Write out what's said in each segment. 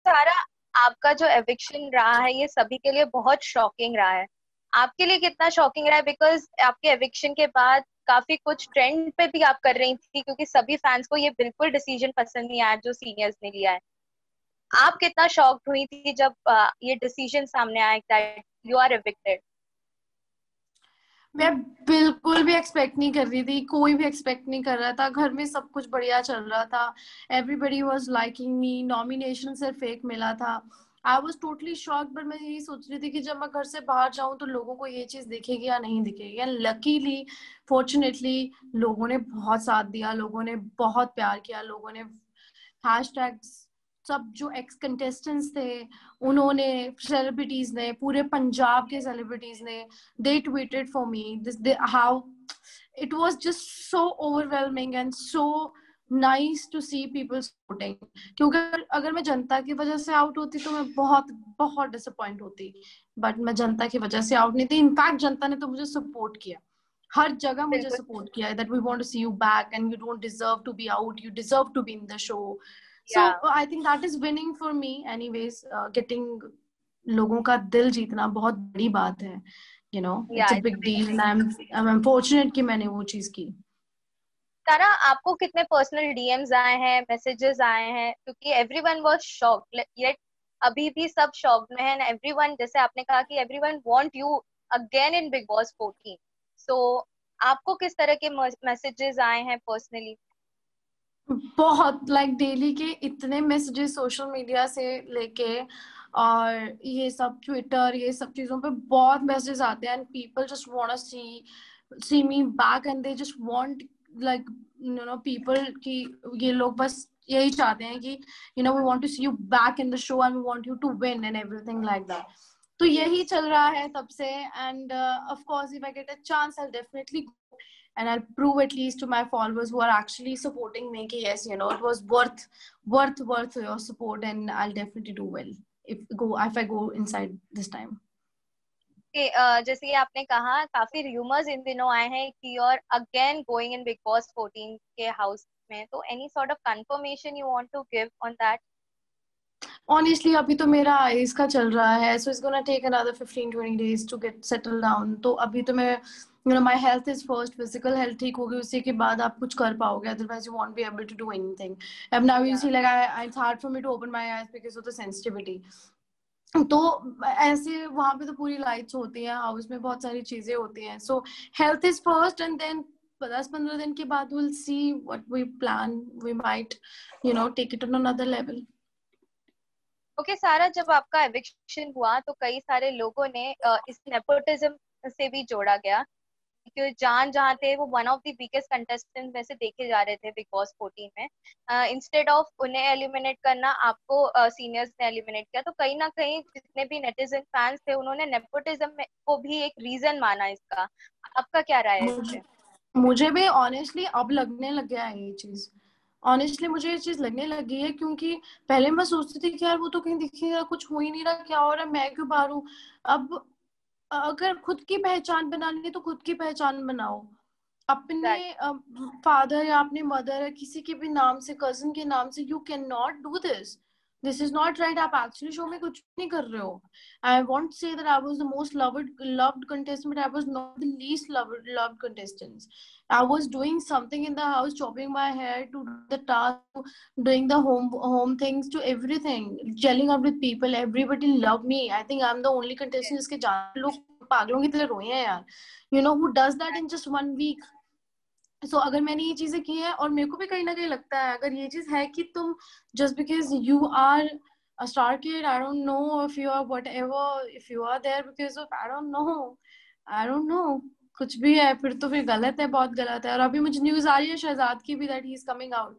सारा, आपका जो एविक्शन रहा है ये सभी के लिए बहुत शॉकिंग रहा है। आपके लिए कितना शॉकिंग रहा है? बिकॉज आपके एविक्शन के बाद काफी कुछ ट्रेंड पे भी आप कर रही थी, क्योंकि सभी फैंस को ये बिल्कुल डिसीजन पसंद नहीं आया जो सीनियर्स ने लिया है। आप कितना शॉक्ड हुई थी जब ये डिसीजन सामने आया दैट यू आर एविक्टेड? मैं बिल्कुल भी एक्सपेक्ट नहीं कर रही थी, कोई भी एक्सपेक्ट नहीं कर रहा था। घर में सब कुछ बढ़िया चल रहा था, everybody was liking me, nomination सिर्फ एक मिला था। I was totally shocked, but मैं यही सोच रही थी कि जब मैं घर से बाहर जाऊं तो लोगों को ये चीज दिखेगी या नहीं दिखेगी। एंड लकीली, फॉर्चुनेटली, लोगों ने बहुत साथ दिया, लोगों ने बहुत प्यार किया, लोगों ने हैशटैग्स, सब जो एक्स कंटेस्टेंट्स थे उन्होंने, सेलिब्रिटीज ने, पूरे पंजाब के सेलिब्रिटीज ने, they tweeted for me this, how it was just so overwhelming and so nice to see people supporting. क्योंकि अगर मैं जनता की वजह से आउट होती तो मैं बहुत बहुत डिसअपॉइंट होती, बट मैं जनता की वजह से आउट नहीं थी। इनफैक्ट जनता ने तो मुझे सपोर्ट किया, हर जगह मुझे बिल्कुल। सपोर्ट किया, that we want to see you back and you don't deserve to be out, you deserve to be in the show. So या I think that is winning for me anyways. Getting लोगों का दिल जीतना बहुत बड़ी बात है, you know, या it's a it's a big big deal thing. and I'm fortunate कि मैंने वो चीज की। तारा, आपको कितने पर्सनल डीएम्स आए हैं, मैसेजेस आए हैं? क्योंकि एवरीवन वाज शॉक्ड, येट अभी भी सब शॉक्ड में हैं। एवरीवन, जैसे आपने कहा कि everyone want you again in Bigg Boss 14। सो आपको किस तरह के मैसेजेस आए हैं पर्सनली? बहुत लाइक डेली के इतने मैसेजेस सोशल मीडिया से लेके, और ये सब ट्विटर, ये सब चीजों पे बहुत मैसेजेस आते हैं, and people just want to see me back, and they just want like you know people कि ये लोग बस यही चाहते हैं कि you know we want to see you back in the show and we want you to win and everything like that. तो यही चल रहा है तब से, and of course if I get a chance I definitely, and I'll prove at least to my followers who are actually supporting me कि yes, you know, it was worth your support, and I'll definitely do well if I go inside this time. कि जैसे कि आपने कहा, काफी rumours इन दिनों आए हैं कि you are again going in Bigg Boss 14 के हाउस में। तो any sort of confirmation you want to give on that? Honestly, अभी तो मेरा आईज का चल रहा है, so it's gonna take another 15-20 days to get settled down. तो अभी तो मैं, you know, my health is first, physical health ठीक होगी, उसी के बाद आप कुछ कर पाओगे, otherwise you won't be able to do anything. And now you या see, like it's hard for me to open my eyes because of the sensitivity. तो ऐसे वहां पे तो पूरी लाइट्स होती हैं, हाउस में बहुत सारी चीजें होती हैं, so health is first, and then 10-15 दिन के बाद will see what we plan, we might you know take it on another level. Okay Sara, जब आपका एविक्शन हुआ तो कई सारे लोगों ने इस नेपोटिज्म से भी जोड़ा गया, क्योंकि जान जहाँ थे वो one of the biggest contestant में से देखे जा रहे थे बिग बॉस 14 में। इंस्टेड ऑफ उन्हें एलिमिनेट करना, आपको सीनियर्स ने एलिमिनेट किया। तो कहीं ना कहीं जितने भी नेटिजन फैंस थे उन्होंने नेपोटिज्म को भी एक रीजन माना इसका। आपका क्या राय है इस मुझे पे? मुझे भी ऑनेस्टली अब लगने लग गया है ये चीज, ऑनेस्टली मुझे ये चीज लगने लगी है, क्योंकि पहले मैं सोचती थी कि यार वो तो कहीं दिखेगा, कुछ हो ही नहीं रहा, क्या हो रहा है, मैं क्यों बाहर हूँ। अब अगर खुद की पहचान बनानी है तो खुद की पहचान बनाओ, अपने Exactly. फादर या अपने मदर या किसी के भी नाम से, कजन के नाम से, you can not do this, this is not right. आप एक्चुअली शो में कुछ नहीं कर रहे हो। I want say that I was the most loved contestant, but I was not the least loved contestant. I was doing something in the house, chopping my hair, to the task, doing the home things, to everything, gelling up with people. Everybody loved me. I think I'm the only contestant जिसके जान लोग पागलों की तरह रोए हैं यार, you know, who does that in just 1 week. अगर मैंने ये चीजें की है, और मेरे को भी कहीं ना कहीं लगता है, अगर ये चीज है कि तुम just because you are a star kid, I don't know if you are whatever, if you are there because of, I don't know, कुछ भी है, फिर गलत है, बहुत गलत है। और अभी मुझे न्यूज आ रही है शहजाद की भी, that he is coming out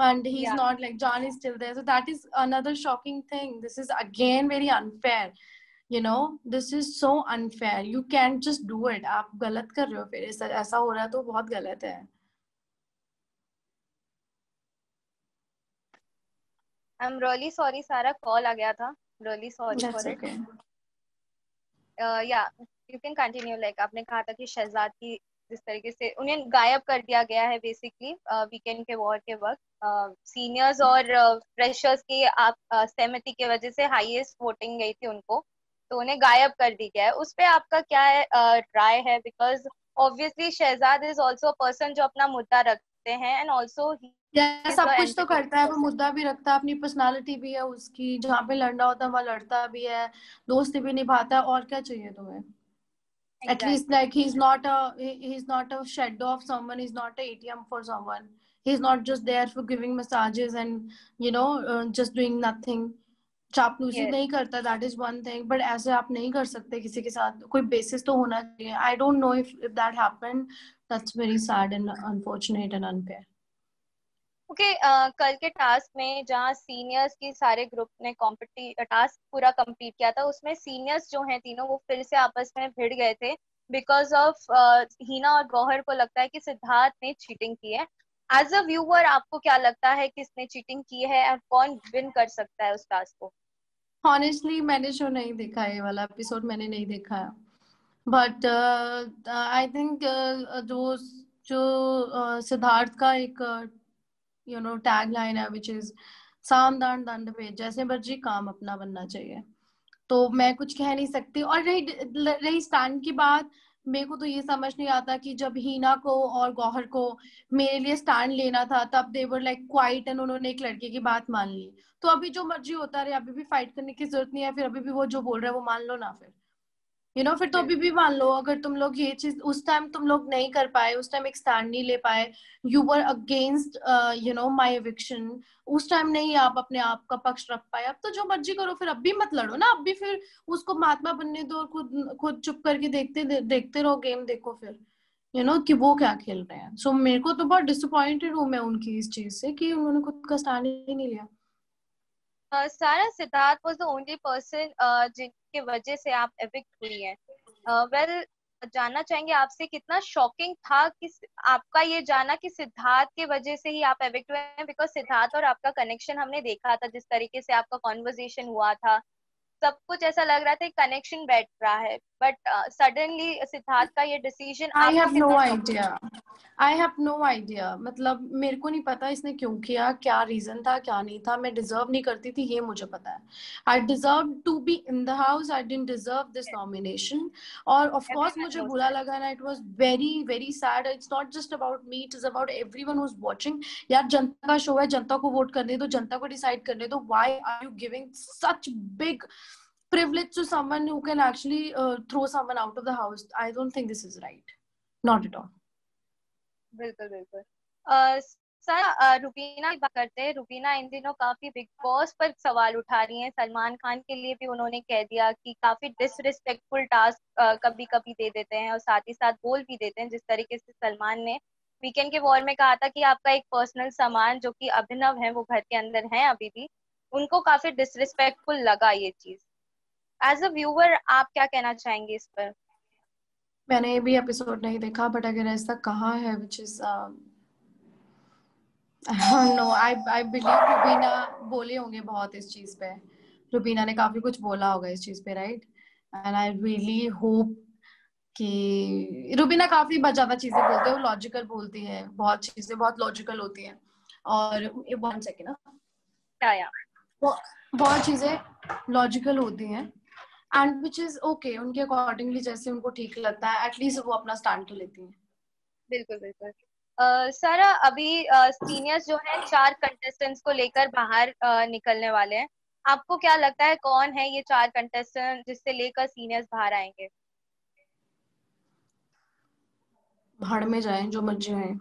and he's Yeah. not, like John is still there, so that is another shocking thing. This is again very unfair, you know, this is so unfair, you can't just do it. आप गलत कर रहे हो, फिर ऐसा हो रहा है तो बहुत गलत है। आई एम रियली सॉरी सारा, कॉल आ गया था। Really sorry That's for it. okay. या यू कैन कंटिन्यू। लाइक आपने कहा था कि शहजाद की जिस तरीके से उन्हें गायब कर दिया गया है बेसिकली वीकेंड के वॉर के वक्त। सीनियर्स और फ्रेशर्स की आप सहमति की वजह से हाईएस्ट वोटिंग गई थी उनको, तो उन्हें गायब कर दी गया है। उस पे आपका क्या है राय है? Because obviously Shehzad is also a person जो अपना मुद्दा रखते हैं, एंड ऑल्सो या इज द सब कुछ तो एंटरटेनमेंट करता है, वो पर्सन। मुद्दा भी रखता है, अपनी पर्सनालिटी भी है उसकी, जहाँ पे लड़ना होता है वहाँ लड़ता भी है, दोस्ती भी निभाता है, और क्या चाहिए तुम्हें? At least exactly. like he's not a shadow of someone, he's not a ATM for someone, he's not just there for giving massages and just doing nothing. चापलूसी यस। नहीं करता, that is one thing, but ऐसे आप नहीं कर सकते किसी के साथ, कोई बेसिस तो होना चाहिए। I don't know if that happened, that's very sad and unfortunate and unfair. Okay, कल के टास्क में जहाँ सीनियर्स की सारे ग्रुप ने कॉम्पिटी टास्क पूरा कंप्लीट किया था, उसमें सीनियर्स जो हैं तीनों वो फिर से आपस में भिड़ गए थे बिकॉज ऑफ हीना और गौहर को लगता है कि सिद्धार्थ ने चीटिंग की है। एज अ व्यूअर आपको क्या लगता है किसने चीटिंग की है और कौन विन कर सकता है उस टास्क को? ऑनेस्टली मैंने शो नहीं देखा, ये वाला एपिसोड मैंने नहीं देखा है, बट आई थिंक जो जो सिद्धार्थ का एक टैग लाइन है विच इज साम दान दंड भेद, जैसे मर्जी काम अपना बनना चाहिए, तो मैं कुछ कह नहीं सकती। और रही स्टैंड की बात, मेरे को तो ये समझ नहीं आता कि जब हीना को और गौहर को मेरे लिए स्टैंड लेना था तब दे वर लाइक क्वाइट एंड उन्होंने एक लड़के की बात मान ली। तो अभी जो मर्जी होता रहे, अभी भी फाइट करने की जरूरत नहीं है, फिर अभी भी वो जो बोल रहा है वो मान लो ना, फिर फिर तो अभी भी बिल्कुल। मान लो, अगर तुम लोग ये चीज उस टाइम तुम लोग नहीं कर पाए, उस टाइम एक स्टैंड नहीं ले पाए, you were against my eviction, उस टाइम नहीं आप अपने आप का पक्ष रख पाए, अब तो जो मर्जी करो, फिर अब भी मत लड़ो ना, अब भी फिर उसको महात्मा बनने दो और खुद खुद चुप करके देखते रहो गेम, देखो फिर कि वो क्या खेल रहे हैं। सो मेरे को तो बहुत डिसअपॉइंटेड हूँ मैं उनकी इस चीज से कि उन्होंने खुद का स्टैंड ही नहीं लिया। सारा, Siddharth was the only person जिनके वजह से आप एविक्ट हुई हैं। वेल, जानना चाहेंगे आपसे कितना शॉकिंग था कि आपका ये जाना कि सिद्धार्थ के वजह से ही आप एविक्ट हुए हैं, बिकॉज सिद्धार्थ और आपका कनेक्शन हमने देखा था, जिस तरीके से आपका कॉन्वर्जेशन हुआ था, सब कुछ ऐसा लग रहा था कनेक्शन बैठ रहा है, बट सडनली सिद्धार्थ का ये डिसीजन आई आपको हैव नो कितना शॉकिंग आइडिया, था? आई हैव नो आइडिया, मतलब मेरे को नहीं पता इसने क्यों किया, क्या रीजन था क्या नहीं था, मैं डिजर्व नहीं करती थी ये मुझे पता है। I deserve to be in the house, I didn't deserve this nomination. और ऑफ कोर्स एवरीवन मुझे नोस बुरा दैट। लगा ना, it was very very sad, it's not just about me, it is about everyone who is watching. यार जनता का show है, जनता को वोट करने दो, जनता को डिसाइड करने दो, why are you giving such big privilege to someone who can actually throw someone out of the house? I don't think this is right, not at all. बिल्कुल बिल्कुल। सर, रुबीना की बात करते हैं। रुबीना इन दिनों काफी बिग बॉस पर सवाल उठा रही हैं। सलमान खान के लिए भी उन्होंने कह दिया कि काफी डिसरिस्पेक्टफुल टास्क कभी कभी दे देते हैं और साथ ही साथ बोल भी देते हैं, जिस तरीके से सलमान ने वीकेंड के वॉर में कहा था कि आपका एक पर्सनल सामान जो कि अभिनव है वो घर के अंदर है अभी भी। उनको काफी डिसरिस्पेक्टफुल लगा ये चीज। एज अ व्यूअर आप क्या कहना चाहेंगे इस पर? मैंने ये भी एपिसोड नहीं देखा, बट अगर ऐसा कहा है which is no, I believe Rubina बोले होंगे बहुत इस चीज पे, रुबीना ने काफी कुछ बोला होगा इस चीज पे, right? And I really hope कि रुबीना काफी ज्यादा चीजें बोलते हैं, वो लॉजिकल बोलती है, बहुत चीजें बहुत लॉजिकल होती हैं, और वन सेकेंड ना, क्या? वो बहुत चीजें लॉजिकल होती हैं, एंड विच इज ओके, उनके अकॉर्डिंगली जैसे उनको ठीक लगता है, एटलीस्ट वो अपना स्टैंड तो लेती हैं। बिल्कुल बिल्कुल। सारा, अभी सीनियर्स जो है 4 कंटेस्टेंट्स को लेकर बाहर निकलने वाले हैं। आपको क्या लगता है कौन है ये 4 कंटेस्टेंट जिससे लेकर सीनियर्स बाहर आएंगे? भाड़ में जाए जो मर्जी आए,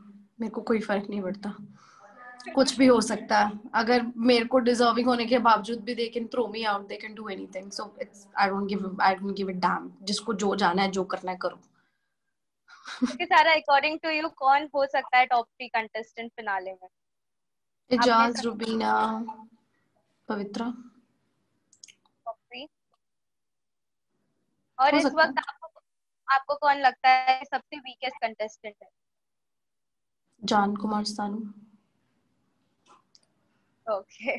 मेरे को कोई फर्क नहीं पड़ता, कुछ भी हो सकता है, अगर मेरे को डिजर्विंग होने के बावजूद भी they can throw me out, they can do anything, so it's I don't give it damn, जिसको जो जाना है जो करना है करो। ओके सारा, अकॉर्डिंग टू यू कौन हो सकता है टॉप 3 कंटेस्टेंट फिनाले में? आपने इजाज, सब रुबीना, पवित्रा, टॉप 3। और हो इस सकता वक्त है। आपको आपको कौन लगता है सबसे वीकेस्ट कंटेस्टेंट है? जान कुमार सानू। ओके।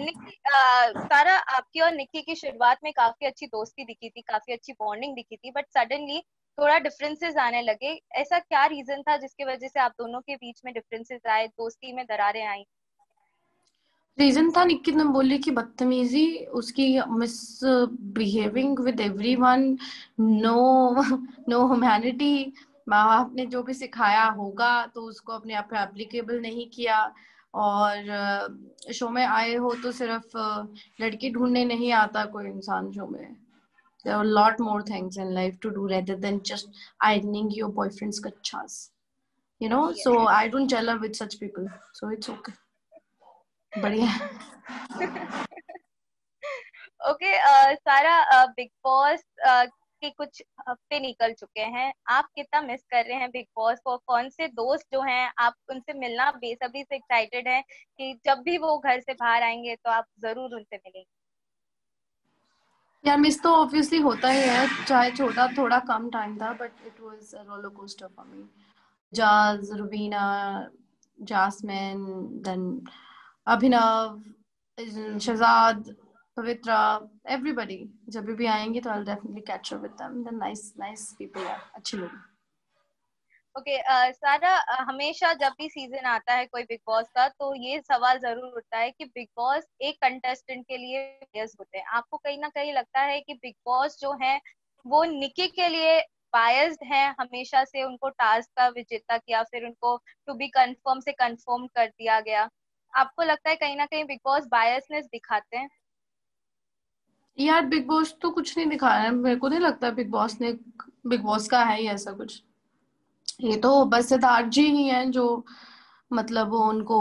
निक्की, सारा, आपकी और निक्की की शुरुआत में काफी अच्छी दोस्ती दिखी थी, काफी अच्छी बॉन्डिंग दिखी थी, बट सडनली थोड़ा डिफरेंसेस आने लगे, ऐसा क्या रीजन था जिसकी वजह से आप दोनों के बीच में डिफरेंसेस आए, दोस्ती में दरारें आई? रीजन था निकित ने बोली कि बदतमीजी, उसकी misbehaving with everyone, no no humanity. माँ बाप ने जो भी सिखाया होगा तो उसको अपने आप पे एप्लीकेबल नहीं किया। और शो में आए हो तो सिर्फ लड़की ढूंढने नहीं आता कोई इंसान शो में। There are a lot more things in life to do rather than just ironing your boyfriend's kachas. You know, so Yes. I don't gel with such people. So it's okay. बढ़िया। Okay सारा, big boss के कुछ हफ्ते निकल चुके हैं, आप कितना मिस कर रहे हैं बिग बॉस को? कौन से दोस्त जो हैं आप उनसे मिलना बेसब्री से एक्साइटेड हैं कि जब भी वो घर से बाहर आएंगे तो आप जरूर उनसे मिलेंगे? यार मिस तो ऑब्वियसली होता ही है, चाहे छोटा थोड़ा कम टाइम था, but it was a roller coaster for me. जाज, रुबीना, जास्मिन, देन अभिनव, शहजाद, पवित्रा, एवरीबॉडी जब भी आएंगे तो I will definitely catch up with them. The nice nice people यार, अच्छे लोग। ओके सारा, हमेशा जब भी सीजन आता है कोई बिग बॉस का तो ये सवाल जरूर उठता है कि बिग बॉस एक कंटेस्टेंट के लिए biased होते हैं। आपको कहीं ना कहीं लगता है कि बिग बॉस जो है वो निकी के लिए बायस्ड हैं, हमेशा से उनको टास्क का विजेता किया, फिर उनको टू बी कंफर्म से कंफर्म कर दिया गया? आपको लगता है कहीं ना कहीं बिग बॉस बायसनेस दिखाते हैं? यार बिग बॉस तो कुछ नहीं दिखाया है, मेरे को नहीं लगता बिग बॉस का है ही ऐसा कुछ। ये तो बस सिद्धार्थ जी ही हैं जो मतलब वो उनको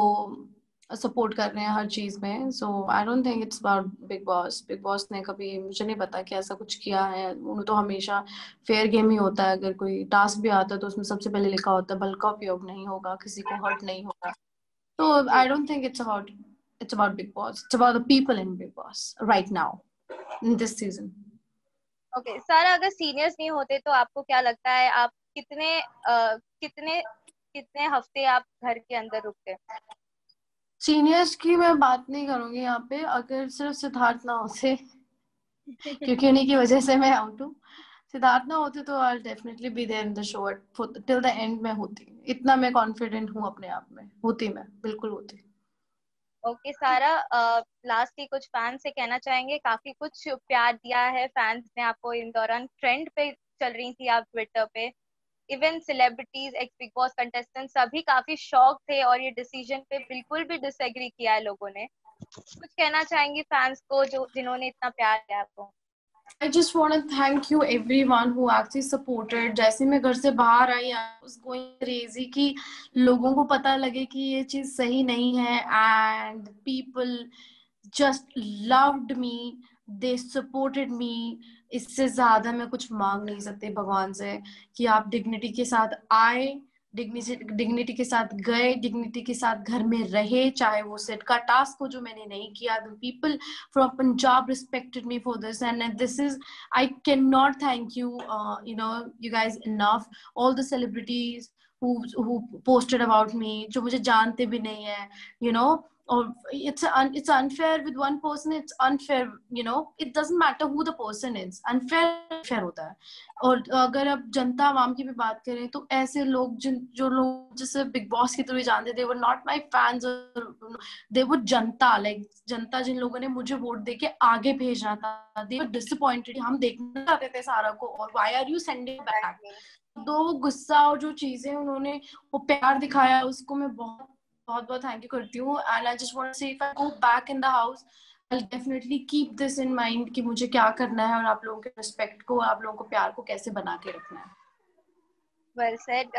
सपोर्ट कर रहे हैं हर चीज में। So I don't think it's about Bigg Boss. Bigg Boss ने कभी, मुझे नहीं पता कि ऐसा कुछ किया है। उन्हें तो हमेशा फेयर गेम ही होता है, अगर कोई टास्क भी आता है तो उसमें सबसे पहले लिखा होता है बल का उपयोग नहीं होगा, किसी को हर्ट नहीं होगा। तो जी। I don't think it's about Bigg Boss, it's about the people in Bigg Boss right now in this season. Okay Sara, अगर सीनियर्स नहीं होते तो आपको क्या लगता है आप कितने कितने हफ्ते आप घर के अंदर रुकते? सीनियर्स की मैं बात नहीं करूंगी यहाँ पे, अगर सिर्फ सिद्धार्थ ना होते क्योंकि उन्हीं की वजह से मैं आउट हूँ। सिद्धार्थ ना होते तो I definitely be there in the show till the end में होती। इतना मैं कॉन्फिडेंट हूँ अपने आप में, होती मैं बिल्कुल होती। ओके सारा, लास्ट ही कुछ फैंस से कहना चाहेंगे? काफी कुछ प्यार दिया है फैंस ने आपको इन दौरान, ट्रेंड पे चल रही थी आप ट्विटर पे, even celebrities, x big boss contestant सभी काफी शॉक थे और ये डिसीजन पे बिल्कुल भी डिसएग्री किया है लोगों ने। कुछ कहना चाहेंगी फैंस को जो जिन्होंने इतना प्यार दिया आपको? I just want to thank you everyone who actually supported। जैसे मैं घर से बाहर आई, I was going crazy कि लोगों को पता लगे कि ये चीज सही नहीं है, and people just loved me, they supported me। इससे ज्यादा मैं कुछ मांग नहीं सकती भगवान से कि आप डिग्निटी के साथ आए, डिग्निटी के साथ गए, डिग्निटी के साथ घर में रहे, चाहे वो सेट का टास्क हो जो मैंने नहीं किया। The people from Punjab respected me for this, and this is, I cannot thank you, you guys enough। All the celebrities who posted about me, जो मुझे जानते भी नहीं है, you know। और it's unfair with one person, it's unfair, it doesn't matter who the person is, unfair होता है। और अगर अब जनता आवाम की भी बात करें तो ऐसे लोग जो लोग जिसे बिग बॉस की तरह जानते, they were not my fans, they were Janata, like जनता जिन लोगों ने मुझे वोट देके आगे भेजना था, they were disappointed। हम देखना चाहते थे सारा को, और why are you sending back। तो गुस्सा और जो चीजें उन्होंने वो प्यार दिखाया, उसको मैं बहुत बहुत बहुत थैंक यू करती हूँ। And I just want to say if I go back in the house, I definitely keep this in mind कि मुझे क्या करना है और आप लोगों के रिस्पेक्ट को, आप लोगों को प्यार को कैसे बना के रखना है। Well said.